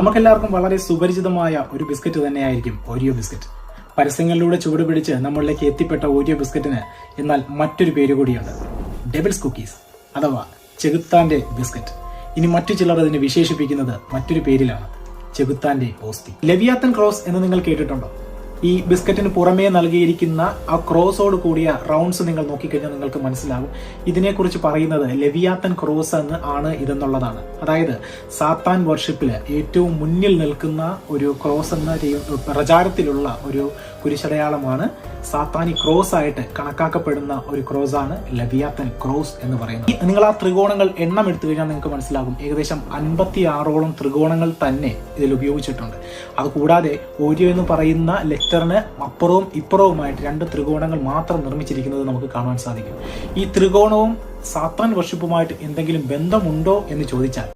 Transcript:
നമുക്കെല്ലാവർക്കും വളരെ സുപരിചിതമായ ഒരു ബിസ്ക്കറ്റ് തന്നെയായിരിക്കും ഓരിയോ ബിസ്ക്കറ്റ്. പരസ്യങ്ങളിലൂടെ ചുവടുപിടിച്ച് നമ്മളിലേക്ക് എത്തിപ്പെട്ട ഓരിയോ ബിസ്ക്കറ്റിന് എന്നാൽ മറ്റൊരു പേര് കൂടിയുണ്ട്, ഡെവിൾസ് കുക്കീസ് അഥവാ ചെകുത്താന്റെ ബിസ്ക്കറ്റ്. ഇനി മറ്റു ചിലർ അതിനെ വിശേഷിപ്പിക്കുന്നത് മറ്റൊരു പേരിലാണ്, ചെകുത്താന്റെ ഓസ്തി. ലെവിയാത്തൻ ക്രോസ് എന്ന് നിങ്ങൾ കേട്ടിട്ടുണ്ടോ? ഈ ബിസ്ക്കറ്റിന് പുറമേ നൽകിയിരിക്കുന്ന ആ ക്രോസോട് കൂടിയ റൗണ്ട്സ് നിങ്ങൾ നോക്കിക്കഴിഞ്ഞാൽ നിങ്ങൾക്ക് മനസ്സിലാകും ഇതിനെക്കുറിച്ച് പറയുന്നത് ലെവിയാത്തൻ ക്രോസ് എന്ന് ആണ് ഇതെന്നുള്ളതാണ്. അതായത് സാത്താൻ വർഷിപ്പില് ഏറ്റവും മുന്നിൽ നിൽക്കുന്ന ഒരു ക്രോസ് എന്ന പ്രചാരത്തിലുള്ള ഒരു കുരിശടയാളമാണ് സാത്താനി ക്രോസ് ആയിട്ട് കണക്കാക്കപ്പെടുന്ന ഒരു ക്രോസ് ആണ് ലെവിയാത്തൻ ക്രോസ് എന്ന് പറയുന്നത്. നിങ്ങൾ ആ ത്രികോണങ്ങൾ എണ്ണം എടുത്തു കഴിഞ്ഞാൽ നിങ്ങൾക്ക് മനസ്സിലാകും ഏകദേശം 56ഓളം ത്രികോണങ്ങൾ തന്നെ ഇതിൽ ഉപയോഗിച്ചിട്ടുണ്ട്. അതുകൂടാതെ ഓരിയോ എന്ന് പറയുന്ന ലെറ്ററിന് അപ്പുറവും ഇപ്പുറവുമായിട്ട് 2 ത്രികോണങ്ങൾ മാത്രം നിർമ്മിച്ചിരിക്കുന്നത് നമുക്ക് കാണാൻ സാധിക്കും. ഈ ത്രികോണവും സാത്താൻ വർഷിപ്പുമായിട്ട് എന്തെങ്കിലും ബന്ധമുണ്ടോ എന്ന് ചോദിച്ചാൽ